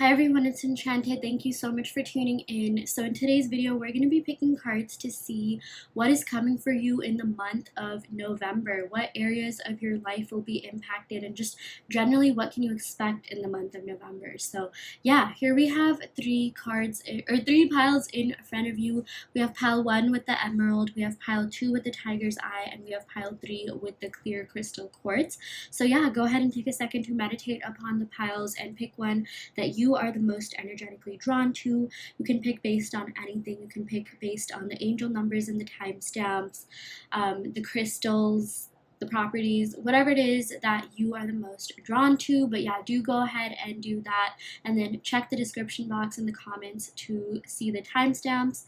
Hi everyone, it's Enchanted. Thank you so much for tuning in. So in today's video, we're going to be picking cards to see what is coming for you in the month of November. What areas of your life will be impacted and just generally what can you expect in the month of November. So yeah, here we have three piles in front of you. We have pile 1 with the emerald, we have pile 2 with the tiger's eye, and we have pile 3 with the clear crystal quartz. So yeah, go ahead and take a second to meditate upon the piles and pick one that you are the most energetically drawn to. You can pick based on anything. You can pick based on the angel numbers and the timestamps, the crystals, the properties, whatever it is that you are the most drawn to. But yeah, do go ahead and do that, and then check the description box in the comments to see the timestamps.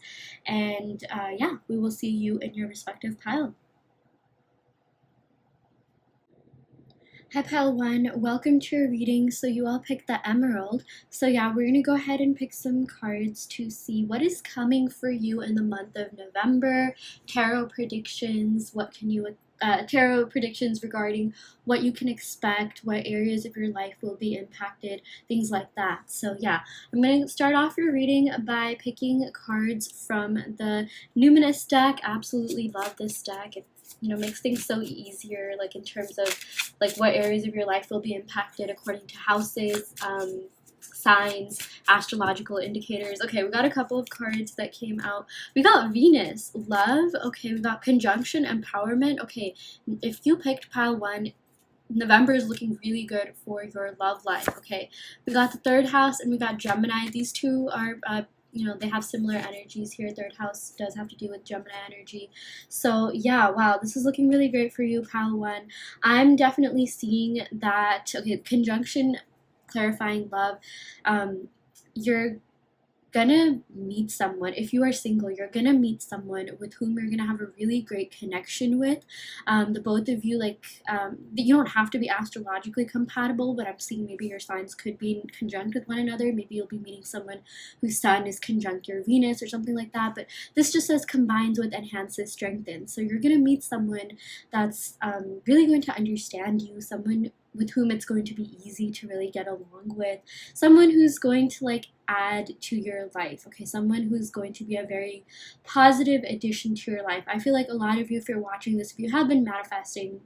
And yeah, we will see you in your respective pile. Hi pile 1, welcome to your reading. So you all picked the emerald. So yeah, we're going to go ahead and pick some cards to see what is coming for you in the month of November. Tarot predictions, tarot predictions regarding what you can expect, what areas of your life will be impacted, things like that. So yeah, I'm going to start off your reading by picking cards from the Numinous deck. Absolutely love this deck. It makes things so easier, like in terms of like what areas of your life will be impacted according to houses, signs, astrological indicators. Okay, we got a couple of cards that came out. We got Venus, love. Okay, we got conjunction, empowerment. Okay, if you picked pile 1, November is looking really good for your love life. Okay, we got the 3rd house and we got Gemini. These two are they have similar energies here. 3rd house does have to do with Gemini energy. So yeah, wow, this is looking really great for you, pile 1. I'm definitely seeing that. Okay, conjunction, clarifying love. You're gonna meet someone. If you are single, you're gonna meet someone with whom you're gonna have a really great connection with. The both of you, you don't have to be astrologically compatible, but I'm seeing maybe your signs could be conjunct with one another. Maybe you'll be meeting someone whose sun is conjunct your Venus or something like that. But this just says combines with, enhances, strengthens. So you're gonna meet someone that's really going to understand you, someone with whom it's going to be easy to really get along with, someone who's going to add to your life. Okay, someone who's going to be a very positive addition to your life. I feel like a lot of you, if you're watching this, if you have been manifesting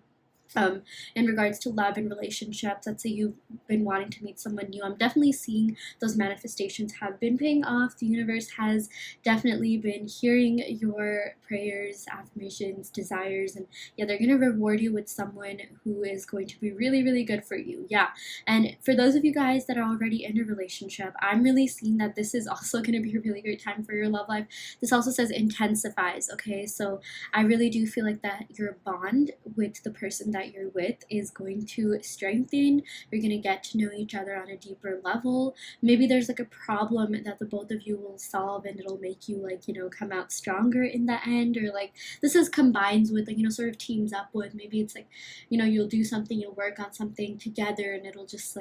in regards to love and relationships, let's say you've been wanting to meet someone new, I'm definitely seeing those manifestations have been paying off. The universe has definitely been hearing your prayers, affirmations, desires, and yeah, they're going to reward you with someone who is going to be really, really good for you. Yeah, and for those of you guys that are already in a relationship, I'm really seeing that this is also going to be a really great time for your love life. This also says intensifies. Okay, so I really do feel like that your bond with the person that you're with is going to strengthen. You're going to get to know each other on a deeper level. Maybe there's a problem that the both of you will solve and it'll make you come out stronger in the end, or this is combines with sort of teams up with. Maybe it's you'll do something, you'll work on something together, and it'll just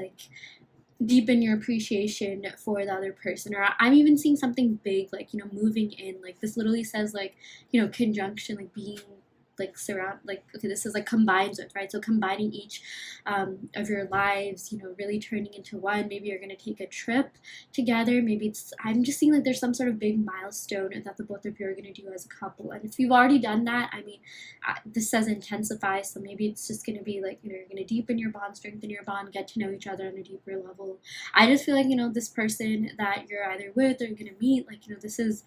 deepen your appreciation for the other person. Or I'm even seeing something big, moving in. This literally says conjunction, being surround, okay, this is combines with, right? So combining each of your lives, really turning into one. Maybe you're going to take a trip together. Maybe I'm just seeing there's some sort of big milestone that the both of you are going to do as a couple. And if you've already done that, I mean, this says intensify, so maybe it's just going to be you're going to deepen your bond, strengthen your bond, get to know each other on a deeper level. I just feel this person that you're either with or you're going to meet, this is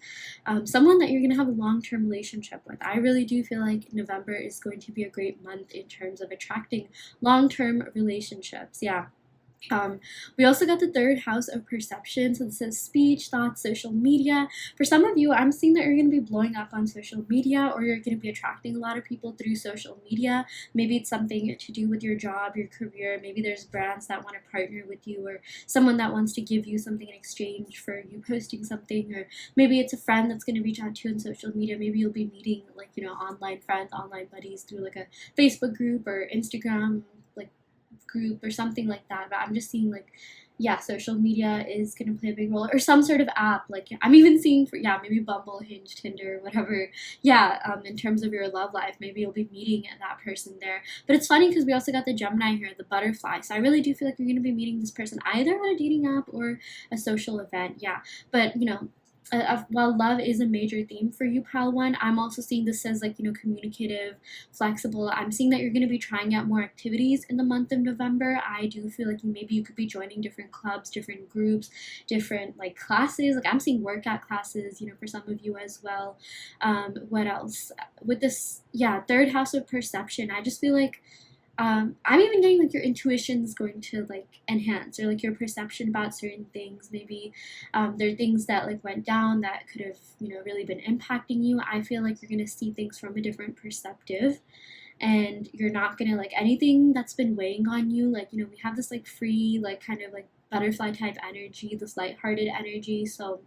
someone that you're going to have a long-term relationship with. I really do feel November is going to be a great month in terms of attracting long-term relationships. Yeah. We also got the 3rd house of perception. So this says speech, thoughts, social media. For some of you, I'm seeing that you're going to be blowing up on social media, or you're going to be attracting a lot of people through social media. Maybe it's something to do with your job, your career. Maybe there's brands that want to partner with you, or someone that wants to give you something in exchange for you posting something, or maybe it's a friend that's going to reach out to you on social media. Maybe you'll be meeting online friends, online buddies through a Facebook group or Instagram group or something like that. But I'm just seeing yeah, social media is going to play a big role, or some sort of app. Like I'm even seeing for, yeah, maybe Bumble, Hinge, Tinder, whatever. Yeah, in terms of your love life, maybe you'll be meeting that person there. But it's funny because we also got the Gemini here, the butterfly. So I really do feel like you're going to be meeting this person either at a dating app or a social event. Yeah, but while love is a major theme for you, Pal One, I'm also seeing this as like, communicative, flexible. I'm seeing that you're going to be trying out more activities in the month of November. I do feel like maybe you could be joining different clubs, different groups, different like classes. Like I'm seeing workout classes, for some of you as well. What else? With this, yeah, third house of perception, I just feel like I'm even getting like your intuition is going to like enhance, or like your perception about certain things. Maybe there are things that like went down that could have really been impacting you. I feel like you're gonna see things from a different perspective, and you're not gonna like anything that's been weighing on you. Like we have this like free, like kind of like butterfly type energy, this lighthearted energy. So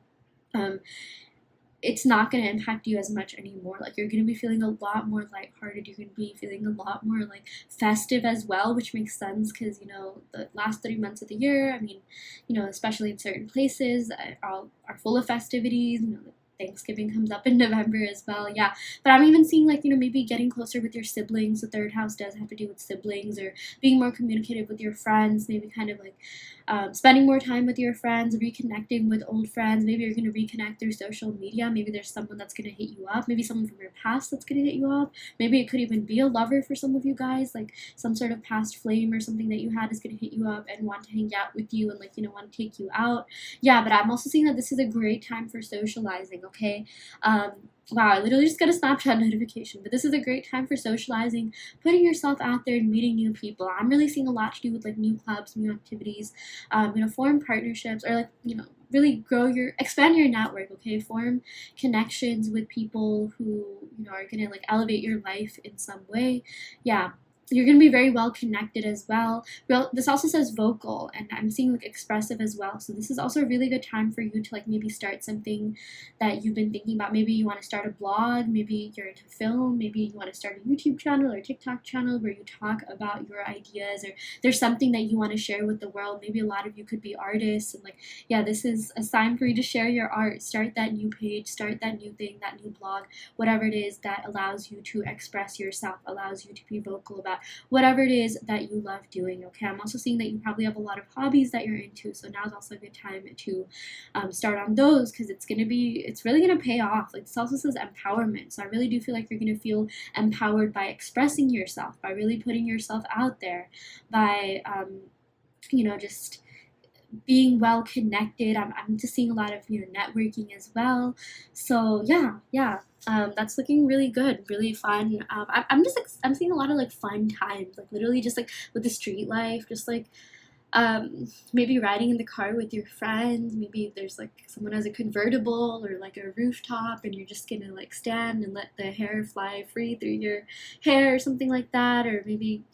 um, it's not going to impact you as much anymore. Like you're going to be feeling a lot more lighthearted. You're going to be feeling a lot more like festive as well, which makes sense because the last 3 months of the year, I mean, especially in certain places, are full of festivities. Thanksgiving comes up in November as well. Yeah. But I'm even seeing like, maybe getting closer with your siblings. The third house does have to do with siblings, or being more communicative with your friends, maybe kind of like spending more time with your friends, reconnecting with old friends. Maybe you're going to reconnect through social media. Maybe there's someone that's going to hit you up. Maybe someone from your past that's going to hit you up. Maybe it could even be a lover for some of you guys, like some sort of past flame or something that you had is going to hit you up and want to hang out with you and like, want to take you out. Yeah, but I'm also seeing that this is a great time for socializing, okay? Wow, I literally just got a Snapchat notification, but this is a great time for socializing, putting yourself out there and meeting new people. I'm really seeing a lot to do with like new clubs, new activities, form partnerships, or like, really expand your network, okay? Form connections with people who, are gonna like elevate your life in some way. Yeah. You're going to be very well connected as well. This also says vocal, and I'm seeing like expressive as well. So this is also a really good time for you to like maybe start something that you've been thinking about. Maybe you want to start a blog, maybe you're into film, maybe you want to start a YouTube channel or TikTok channel where you talk about your ideas, or there's something that you want to share with the world. Maybe a lot of you could be artists, and like, yeah, this is a sign for you to share your art. Start that new page, start that new thing, that new blog, whatever it is that allows you to express yourself, allows you to be vocal about whatever it is that you love doing, okay? I'm also seeing that you probably have a lot of hobbies that you're into, so now is also a good time to start on those, because it's really gonna pay off. Like this also says empowerment, so I really do feel like you're gonna feel empowered by expressing yourself, by really putting yourself out there, by just being well connected. I'm just seeing a lot of networking as well. So yeah. That's looking really good, really fun. I'm seeing a lot of like fun times, like literally just like with the street life, just like maybe riding in the car with your friends. Maybe there's like someone has a convertible or like a rooftop, and you're just gonna like stand and let the hair fly free through your hair or something like that. Or maybe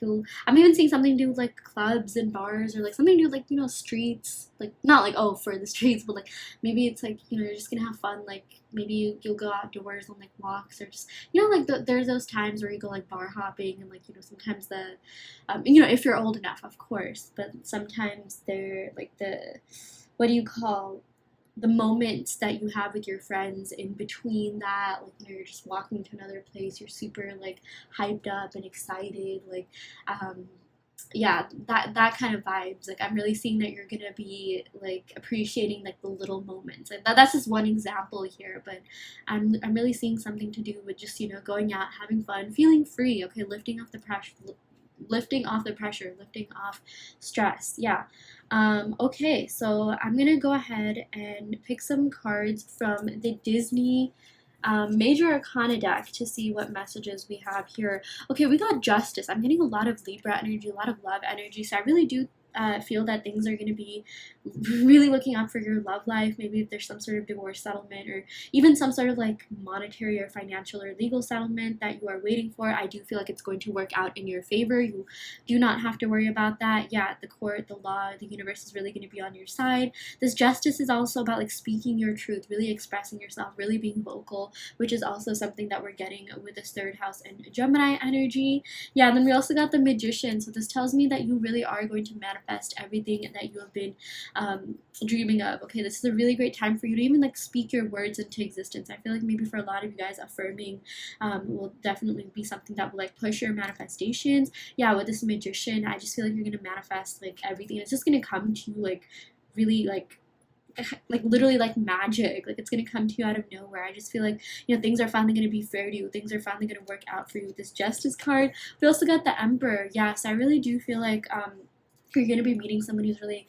I'm even seeing something to do with like clubs and bars, or like something to do with like streets, like not like for the streets, but like maybe it's like you're just gonna have fun. Like maybe you'll go outdoors on like walks, or just like there's those times where you go like bar hopping, and like sometimes the if you're old enough, of course, but sometimes they're like what do you call the moments that you have with your friends in between that, like you're just walking to another place, you're super like hyped up and excited, like yeah, that kind of vibes. Like I'm really seeing that you're gonna be like appreciating like the little moments. Like that's just one example here, but I'm really seeing something to do with just going out, having fun, feeling free, okay, lifting off the pressure, lifting off stress. Yeah. Okay, so I'm gonna go ahead and pick some cards from the Disney Major Arcana deck to see what messages we have here. Okay, we got Justice. I'm getting a lot of Libra energy, a lot of love energy, so I really do feel that things are going to be really looking up for your love life. Maybe if there's some sort of divorce settlement, or even some sort of like monetary or financial or legal settlement that you are waiting for, I do feel like it's going to work out in your favor. You do not have to worry about that. Yeah, the court, the law, the universe is really going to be on your side. This Justice is also about like speaking your truth, really expressing yourself, really being vocal, which is also something that we're getting with this third house and Gemini energy. Yeah, and then we also got the Magician, so this tells me that you really are going to manifest manifest everything that you have been dreaming of. Okay, this is a really great time for you to even like speak your words into existence. I feel like maybe for a lot of you guys, affirming will definitely be something that will like push your manifestations. Yeah, with this magician, I just feel like you're gonna manifest like everything. It's just gonna come to you like really like literally like magic. Like it's gonna come to you out of nowhere. I just feel like, you know, things are finally gonna be fair to you. Things are finally gonna work out for you with this Justice card. We also got the Emperor. Yes, I really do feel like you're gonna be meeting someone who's really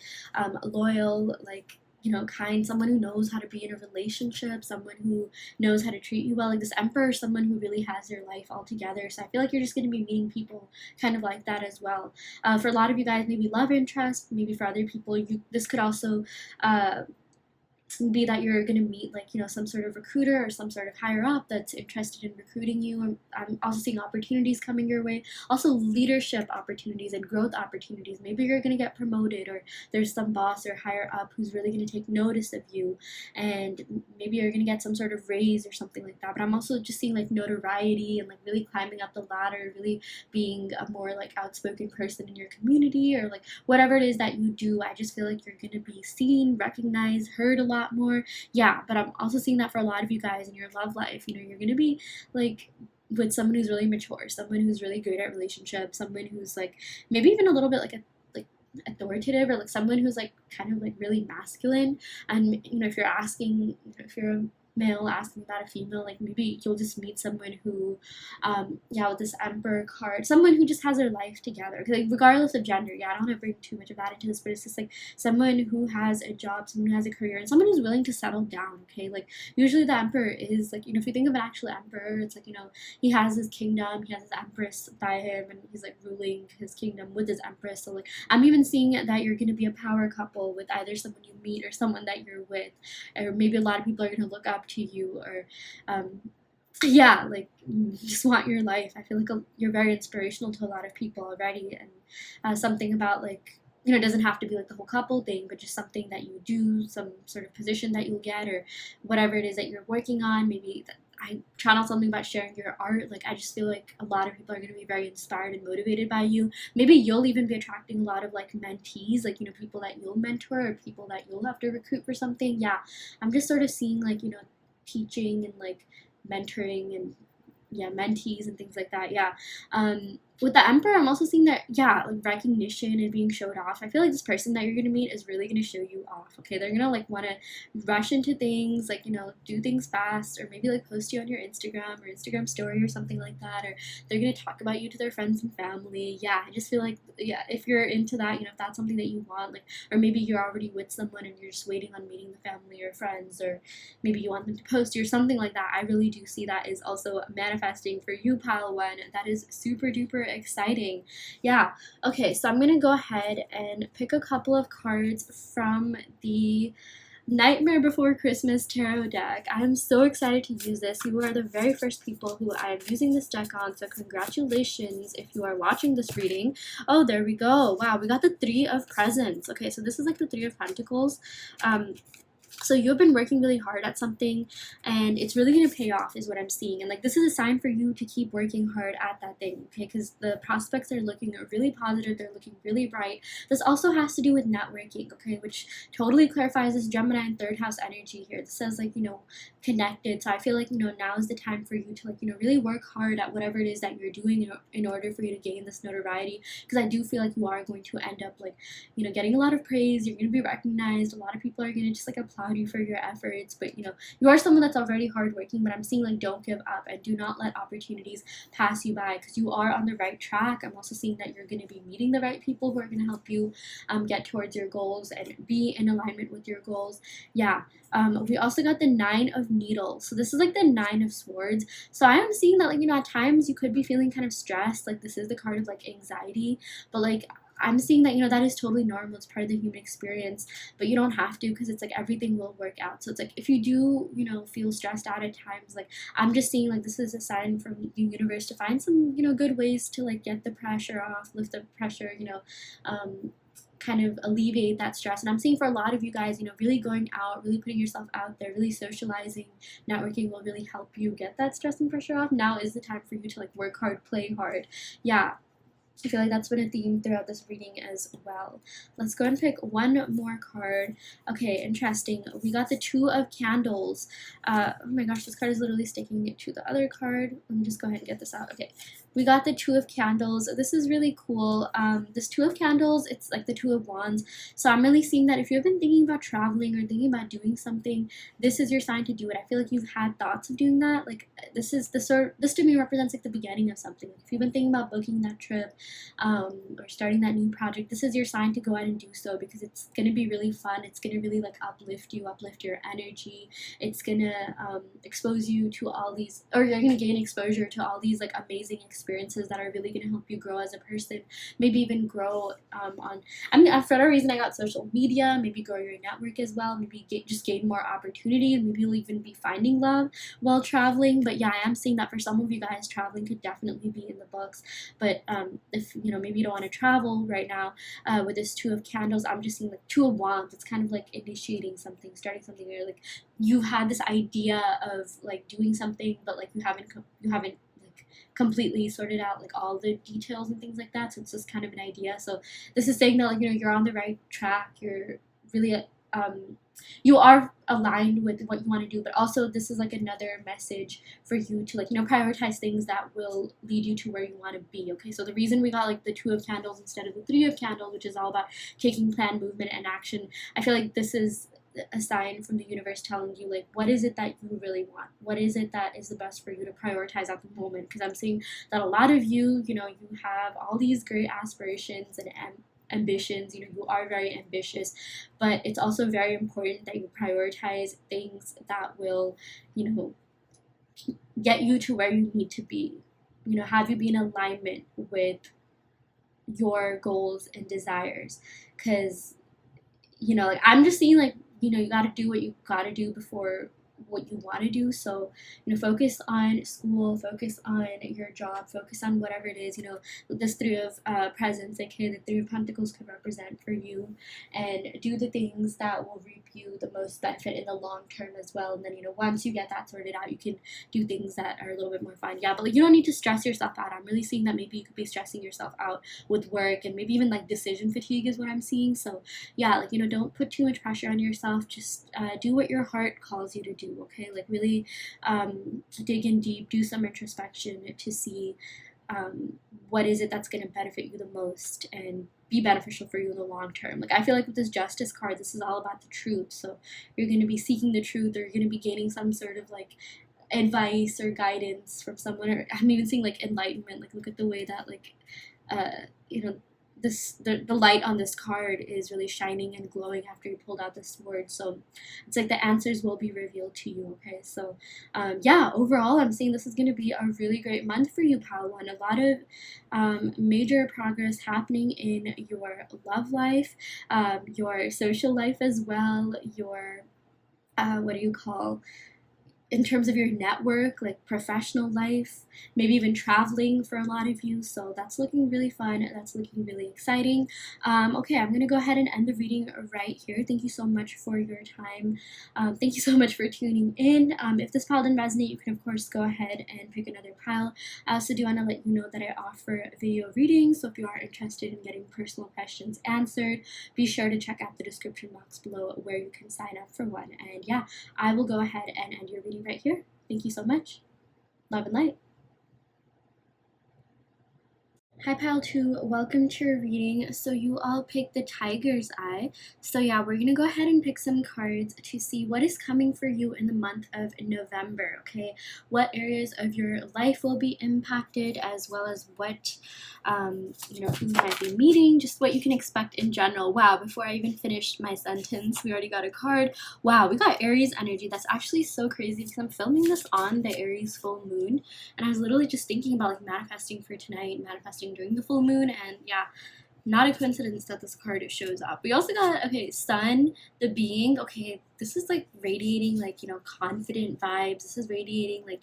loyal, like, you know, kind, someone who knows how to be in a relationship, someone who knows how to treat you well. Like this Emperor, someone who really has their life all together. So I feel like you're just going to be meeting people kind of like that as well. For a lot of you guys, maybe love interest. Maybe for other people, this could also be that you're going to meet like, you know, some sort of recruiter or some sort of higher up that's interested in recruiting you. I'm also seeing opportunities coming your way, also leadership opportunities and growth opportunities. Maybe you're going to get promoted, or there's some boss or higher up who's really going to take notice of you, and maybe you're going to get some sort of raise or something like that. But I'm also just seeing like notoriety and like really climbing up the ladder, really being a more like outspoken person in your community, or like whatever it is that you do. I just feel like you're going to be seen, recognized, heard a lot more. Yeah, but I'm also seeing that for a lot of you guys in your love life. You know, you're gonna be like with someone who's really mature, someone who's really good at relationships, someone who's like maybe even a little bit like authoritative, or like someone who's like kind of like really masculine. And you know, if you're asking, you know, if you're a male asking about a female, like maybe you'll just meet someone who yeah, with this Emperor card, someone who just has their life together, like regardless of gender. Yeah, I don't want to bring too much of that into this, but it's just like someone who has a job, someone who has a career, and someone who's willing to settle down. Okay, like usually the Emperor is like, you know, if you think of an actual emperor, it's like, you know, he has his kingdom, he has his empress by him, and he's like ruling his kingdom with his empress. So like I'm even seeing that you're going to be a power couple with either someone you meet or someone that you're with, or maybe a lot of people are going to look up to you, or yeah, like just want your life. I feel like you're very inspirational to a lot of people already, and something about like, you know, it doesn't have to be like the whole couple thing, but just something that you do, some sort of position that you'll get, or whatever it is that you're working on. Maybe I channel something about sharing your art. Like I just feel like a lot of people are going to be very inspired and motivated by you. Maybe you'll even be attracting a lot of like mentees, like, you know, people that you'll mentor or people that you'll have to recruit for something. Yeah, I'm just sort of seeing like, you know, teaching and like mentoring and yeah, mentees and things like that. Yeah. With the Emperor, I'm also seeing that, yeah, like recognition and being showed off. I feel like this person that you're gonna meet is really gonna show you off. Okay, they're gonna like want to rush into things, like, you know, do things fast, or maybe like post you on your Instagram or Instagram story or something like that, or they're gonna talk about you to their friends and family. Yeah, I just feel like, yeah, if you're into that, you know, if that's something that you want, like, or maybe you're already with someone and you're just waiting on meeting the family or friends, or maybe you want them to post you or something like that. I really do see that is also manifesting for you, pile one. That is super duper exciting. Yeah. Okay, so I'm gonna go ahead and pick a couple of cards from the Nightmare Before Christmas tarot deck. I'm so excited to use this. You are the very first people who I'm using this deck on, so congratulations if you are watching this reading. Oh, there we go. Wow, we got the Three of Presents. Okay, so this is like the Three of Pentacles. So you've been working really hard at something, and it's really going to pay off is what I'm seeing. And like this is a sign for you to keep working hard at that thing, okay? Because the prospects are looking really positive. They're looking really bright. This also has to do with networking, okay? Which totally clarifies this Gemini and third house energy here. This says like, you know, connected. So I feel like, you know, now is the time for you to like, you know, really work hard at whatever it is that you're doing in order for you to gain this notoriety. Because I do feel like you are going to end up like, you know, getting a lot of praise. You're going to be recognized. A lot of people are going to just like applaud you for your efforts. But you know, you are someone that's already hardworking, but I'm seeing like don't give up and do not let opportunities pass you by, because you are on the right track. I'm also seeing that you're going to be meeting the right people who are going to help you get towards your goals and be in alignment with your goals. Yeah. We also got the Nine of Needles. So this is like the Nine of Swords. So I am seeing that like, you know, at times you could be feeling kind of stressed. Like this is the card of like anxiety, but like I'm seeing that, you know, that is totally normal. It's part of the human experience, but you don't have to, because it's like everything will work out. So it's like if you do, you know, feel stressed out at times, like I'm just seeing like this is a sign from the universe to find some, you know, good ways to like get the pressure off, lift the pressure, you know, kind of alleviate that stress. And I'm seeing for a lot of you guys, you know, really going out, really putting yourself out there, really socializing, networking will really help you get that stress and pressure off. Now is the time for you to like work hard, play hard. Yeah. I feel like that's been a theme throughout this reading as well. Let's go and pick one more card. Okay, interesting. We got the Two of Candles. Oh my gosh, this card is literally sticking to the other card. Let me just go ahead and get this out. Okay, we got the Two of Candles. This is really cool. This Two of Candles, it's like the Two of Wands. So I'm really seeing that if you've been thinking about traveling or thinking about doing something, this is your sign to do it. I feel like you've had thoughts of doing that. Like this to me represents like the beginning of something. If you've been thinking about booking that trip, or starting that new project, this is your sign to go ahead and do so, because it's going to be really fun. It's going to really like uplift you, uplift your energy. It's going to expose you to all these, or you're going to gain exposure to all these like amazing experiences that are really going to help you grow as a person. Maybe even grow for whatever reason I got social media, maybe grow your network as well, maybe just gain more opportunity, and maybe you'll even be finding love while traveling. But yeah, I am seeing that for some of you guys, traveling could definitely be in the books. But if maybe you don't want to travel right now, with this Two of Candles, I'm just seeing like Two of Wands. It's kind of like initiating something, starting something, or like you've had this idea of like doing something, but like you haven't like completely sorted out like all the details and things like that. So it's just kind of an idea. So this is saying that like you're on the right track. You're really you are aligned with what you want to do, but also this is like another message for you to like prioritize things that will lead you to where you want to be. Okay, so the reason we got like the Two of Candles instead of the Three of Candles, which is all about taking plan, movement, and action, I feel like this is a sign from the universe telling you like what is it that you really want, what is it that is the best for you to prioritize at the moment. Because I'm seeing that a lot of you you have all these great aspirations and ambitions. You are very ambitious, but it's also very important that you prioritize things that will get you to where you need to be, have you be in alignment with your goals and desires. Because like I'm just seeing like you got to do what you got to do before what you want to do. So focus on school, focus on your job, focus on whatever it is. This Three of Presents, aka the Three of Pentacles, could represent for you, and do the things that will reap you the most benefit in the long term as well. And then once you get that sorted out, you can do things that are a little bit more fun. Yeah, but like you don't need to stress yourself out. I'm really seeing that maybe you could be stressing yourself out with work, and maybe even like decision fatigue is what I'm seeing. So yeah, like don't put too much pressure on yourself. Just do what your heart calls you to do. Okay, like really dig in deep, do some introspection to see what is it that's going to benefit you the most and be beneficial for you in the long term. Like I feel like with this Justice card, this is all about the truth. So you're going to be seeking the truth, or you're going to be gaining some sort of like advice or guidance from someone, or I'm even seeing like enlightenment. Like look at the way that like the light on this card is really shining and glowing after you pulled out the sword. So it's like the answers will be revealed to you. Okay, so yeah, overall I'm seeing this is going to be a really great month for you, Pal One. A lot of major progress happening in your love life, your social life as well, your in terms of your network, like professional life, maybe even traveling for a lot of you. So that's looking really fun. That's looking really exciting. Okay, I'm going to go ahead and end the reading right here. Thank you so much for your time. Thank you so much for tuning in. If this pile didn't resonate, you can, of course, go ahead and pick another pile. I also do want to let you know that I offer video readings. So if you are interested in getting personal questions answered, be sure to check out the description box below where you can sign up for one. And yeah, I will go ahead and end your reading right here. Thank you so much. Love and light. Hi Pile 2, welcome to your reading. So you all picked the Tiger's Eye. So yeah, we're going to go ahead and pick some cards to see what is coming for you in the month of November, okay? What areas of your life will be impacted, as well as what, you might be meeting, just what you can expect in general. Wow, before I even finished my sentence, we already got a card. Wow, we got Aries energy. That's actually so crazy because I'm filming this on the Aries full moon, and I was literally just thinking about like manifesting for tonight, manifesting during the full moon, and yeah, not a coincidence that this card shows up. We also got, okay, Sun, the being. Okay, this is like radiating like, confident vibes. This is radiating like,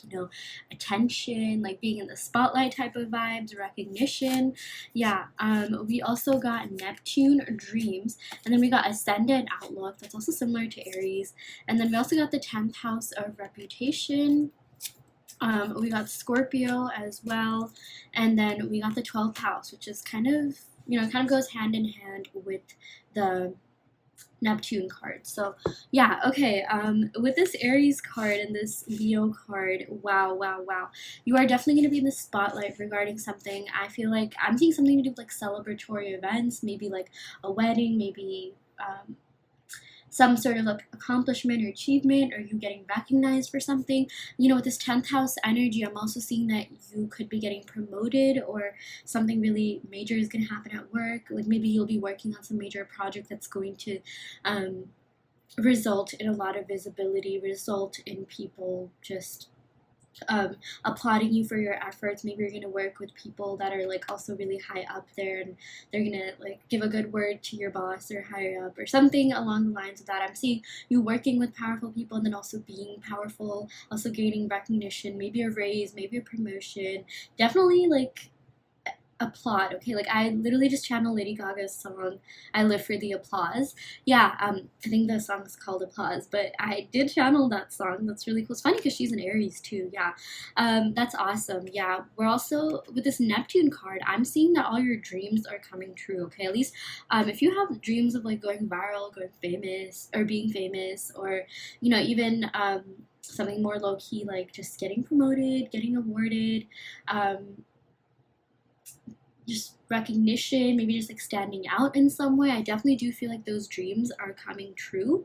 attention, like being in the spotlight type of vibes, recognition. Yeah, we also got Neptune, dreams, and then we got Ascendant, outlook. That's also similar to Aries. And then we also got the 10th house of reputation. We got Scorpio as well, and then we got the 12th house, which is kind of, kind of goes hand in hand with the Neptune card. So yeah, okay. With this Aries card and this Leo card, wow, wow, wow. You are definitely going to be in the spotlight regarding something. I feel like I'm seeing something to do with like celebratory events, maybe like a wedding, maybe some sort of like accomplishment or achievement, or you getting recognized for something. With this 10th house energy, I'm also seeing that you could be getting promoted, or something really major is going to happen at work. Like maybe you'll be working on some major project that's going to um, result in a lot of visibility, result in people just applauding you for your efforts. Maybe you're gonna work with people that are like also really high up there, and they're gonna like give a good word to your boss or higher up or something along the lines of that. I'm seeing you working with powerful people and then also being powerful, also gaining recognition, maybe a raise, maybe a promotion. Definitely like applaud. Okay, like I literally just channeled Lady Gaga's song "I Live for the Applause." Yeah, I think the song is called Applause, but I did channel that song. That's really cool. It's funny because she's an Aries too. Yeah, that's awesome. Yeah, we're also with this Neptune card. I'm seeing that all your dreams are coming true. Okay, at least if you have dreams of like going viral, going famous, or being famous, or even something more low key like just getting promoted, getting awarded. Just recognition, maybe just like standing out in some way. I definitely do feel like those dreams are coming true.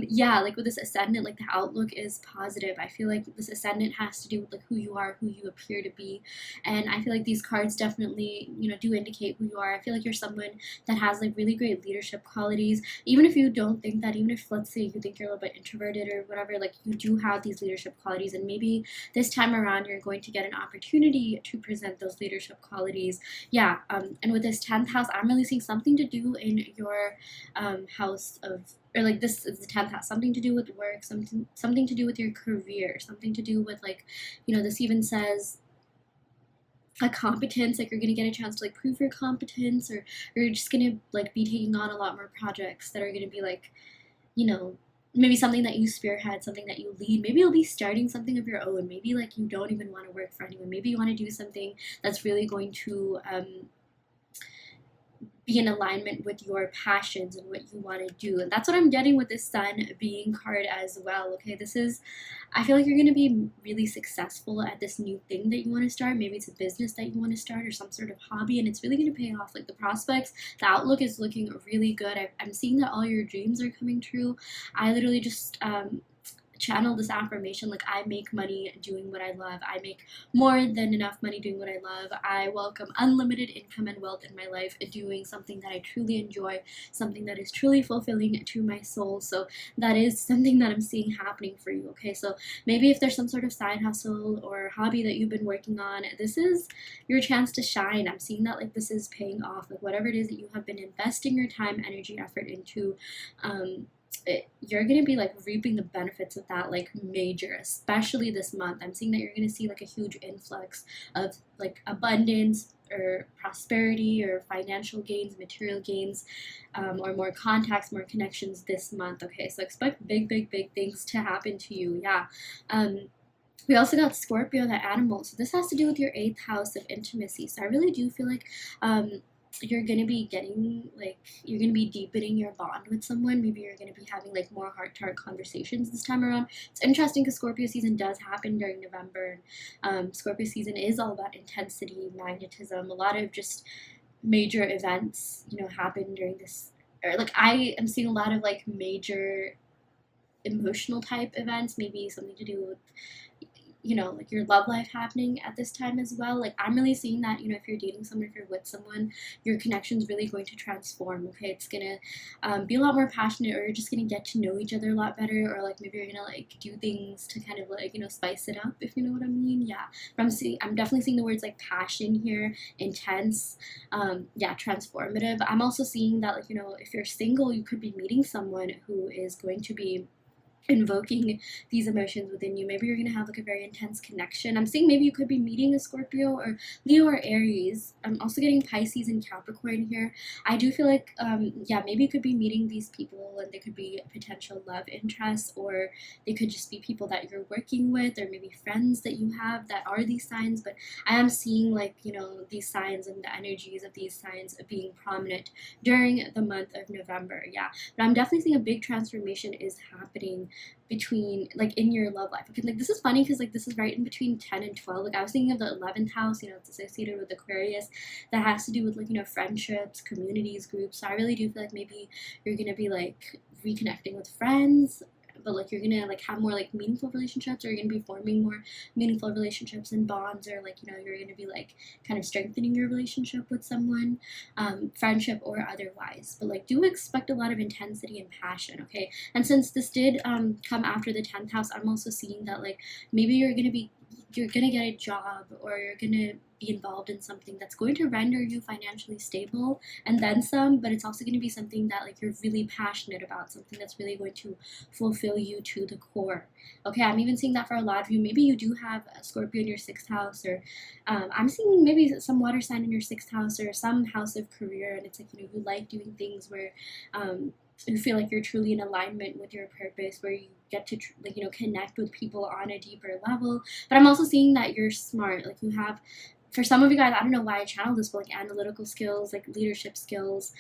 Yeah, like with this ascendant, like the outlook is positive. I feel like this ascendant has to do with like who you are, who you appear to be, and I feel like these cards definitely do indicate who you are. I feel like you're someone that has like really great leadership qualities. Even if you don't think that, even if let's say you think you're a little bit introverted or whatever, like you do have these leadership qualities, and maybe this time around you're going to get an opportunity to present those leadership qualities. Yeah, and with this 10th house, I'm really seeing something to do in your house of, or like this is the 10th house, something to do with work, something to do with your career, something to do with like, this even says a competence, like you're gonna get a chance to like prove your competence, or you're just gonna like be taking on a lot more projects that are gonna be like, you know, maybe something that you spearhead, something that you lead. Maybe you'll be starting something of your own. Maybe like you don't even want to work for anyone. Maybe you want to do something that's really going to be in alignment with your passions and what you want to do. And that's what I'm getting with this Sun being card as well. Okay, I feel like you're going to be really successful at this new thing that you want to start. Maybe it's a business that you want to start or some sort of hobby, and it's really going to pay off. Like the prospects, the outlook is looking really good. I'm seeing that all your dreams are coming true. I literally just channel this affirmation, like I make money doing what I love. I make more than enough money doing what I love. I welcome unlimited income and wealth in my life doing something that I truly enjoy, something that is truly fulfilling to my soul. So that is something that I'm seeing happening for you. Okay, so maybe if there's some sort of side hustle or hobby that you've been working on, this is your chance to shine. I'm seeing that like this is paying off, like whatever it is that you have been investing your time, energy, effort into, you're going to be like reaping the benefits of that like major, especially this month. I'm seeing that you're going to see like a huge influx of like abundance or prosperity or financial gains, material gains, or more contacts, more connections this month. Okay, so expect big, big, big things to happen to you. Yeah. We also got Scorpio, the animal. So this has to do with your 8th house of intimacy. So I really do feel like you're going to be you're going to be deepening your bond with someone. Maybe you're going to be having like more heart-to-heart conversations this time around. It's interesting because Scorpio season does happen during November. Scorpio season is all about intensity, magnetism, a lot of just major events, happen during this, or like I am seeing a lot of like major emotional type events, maybe something to do with like your love life happening at this time as well. Like I'm really seeing that, if you're dating someone, if you're with someone, your connection is really going to transform. Okay, it's gonna be a lot more passionate, or you're just gonna get to know each other a lot better, or like maybe you're gonna like do things to kind of like spice it up, if you know what I mean. Yeah, but I'm definitely seeing the words like passion here, intense, yeah, transformative. I'm also seeing that like if you're single, you could be meeting someone who is going to be invoking these emotions within you. Maybe you're gonna have like a very intense connection. I'm saying maybe you could be meeting a Scorpio or Leo or Aries. I'm also getting Pisces and Capricorn here. I do feel like yeah, maybe you could be meeting these people and they could be potential love interests, or they could just be people that you're working with, or maybe friends that you have that are these signs. But I am seeing like, you know, these signs and the energies of these signs being prominent during the month of November. Yeah, but I'm definitely seeing a big transformation is happening between like in your love life. Okay, like this is funny because like this is right in between 10 and 12. Like I was thinking of the 11th house, you know, it's associated with Aquarius, that has to do with like, you know, friendships, communities, groups. So I really do feel like maybe you're gonna be like reconnecting with friends, but like you're gonna like have more like meaningful relationships, or you're gonna be forming more meaningful relationships and bonds, or like, you know, you're gonna be like kind of strengthening your relationship with someone, friendship or otherwise. But like do expect a lot of intensity and passion. Okay, and since this did come after the 10th house, I'm also seeing that like maybe you're gonna get a job, or you're gonna be involved in something that's going to render you financially stable and then some, but it's also going to be something that like you're really passionate about, something that's really going to fulfill you to the core. Okay, I'm even seeing that for a lot of you. Maybe you do have a Scorpio in your 6th house, or I'm seeing maybe some water sign in your 6th house, or some house of career, and it's like, you know, you like doing things where you feel like you're truly in alignment with your purpose, where you get to like, you know, connect with people on a deeper level. But I'm also seeing that you're smart. Like you have, for some of you guys, I don't know why I channeled this, but like analytical skills, like leadership skills.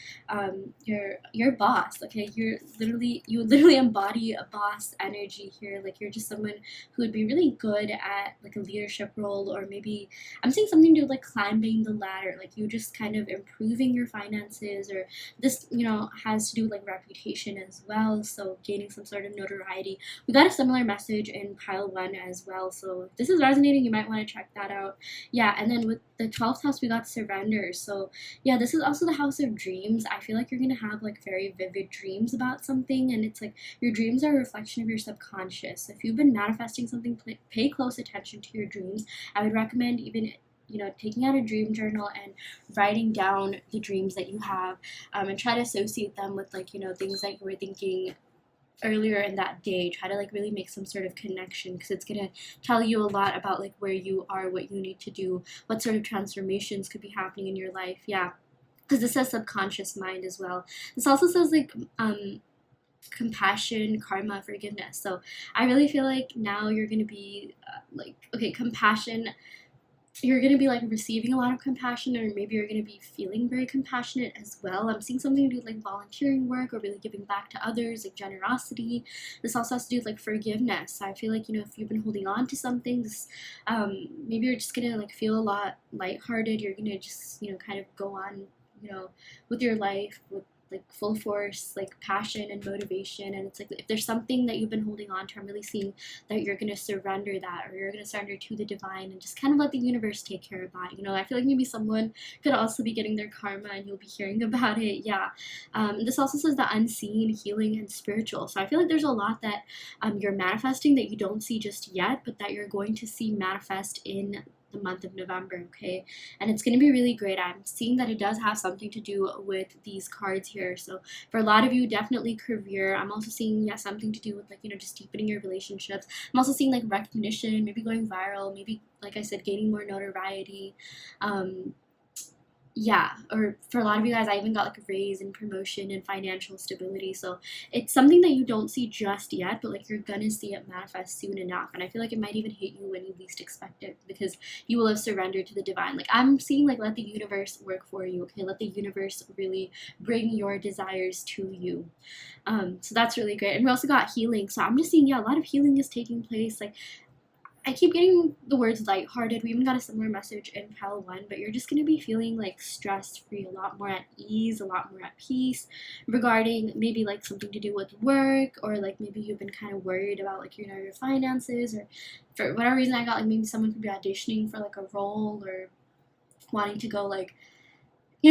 You're a boss. Okay, you literally embody a boss energy here. Like you're just someone who would be really good at like a leadership role, or maybe I'm seeing something to do with like climbing the ladder, like you just kind of improving your finances, or this, you know, has to do with like reputation as well. So gaining some sort of notoriety. We got a similar message in pile 1 as well. So if this is resonating, you might want to check that out. Yeah, and then with the 12th house, we got surrender. So yeah, this is also the house of dreams. I feel like you're gonna have like very vivid dreams about something, and it's like your dreams are a reflection of your subconscious. So if you've been manifesting something, pay close attention to your dreams. I would recommend even, you know, taking out a dream journal and writing down the dreams that you have, and try to associate them with like, you know, things that you were thinking earlier in that day. Try to like really make some sort of connection, because it's gonna tell you a lot about like where you are, what you need to do, what sort of transformations could be happening in your life. Yeah, because this says subconscious mind as well. This also says like compassion, karma, forgiveness. So I really feel like now you're gonna be like, okay, compassion, you're going to be like receiving a lot of compassion, or maybe you're going to be feeling very compassionate as well. I'm seeing something to do with like volunteering work, or really giving back to others, like generosity. This also has to do with like forgiveness. So I feel like, you know, if you've been holding on to something, this maybe you're just going to like feel a lot lighthearted. You're going to just, you know, kind of go on, you know, with your life with like full force, like passion and motivation. And it's like, if there's something that you've been holding on to, I'm really seeing that you're going to surrender that, or you're going to surrender to the divine and just kind of let the universe take care of that. You know, I feel like maybe someone could also be getting their karma and you'll be hearing about it. Yeah. This also says the unseen, healing, and spiritual. So I feel like there's a lot that you're manifesting that you don't see just yet, but that you're going to see manifest in the month of November. Okay, and it's going to be really great. I'm seeing that it does have something to do with these cards here. So for a lot of you, definitely career. I'm also seeing, yeah, something to do with like, you know, just deepening your relationships. I'm also seeing like recognition, maybe going viral, maybe like I said, gaining more notoriety. Yeah, or for a lot of you guys, I even got like a raise and promotion and financial stability. So it's something that you don't see just yet, but like you're gonna see it manifest soon enough. And I feel like it might even hit you when you least expect it, because you will have surrendered to the divine. Like I'm seeing like, let the universe work for you. Okay, let the universe really bring your desires to you. So that's really great. And we also got healing. So I'm just seeing, yeah, a lot of healing is taking place. Like I keep getting the words lighthearted. We even got a similar message in pile 1, but you're just going to be feeling like stress free, a lot more at ease, a lot more at peace, regarding maybe like something to do with work, or like maybe you've been kind of worried about like, you know, your finances, or for whatever reason I got like maybe someone could be auditioning for like a role, or wanting to go like,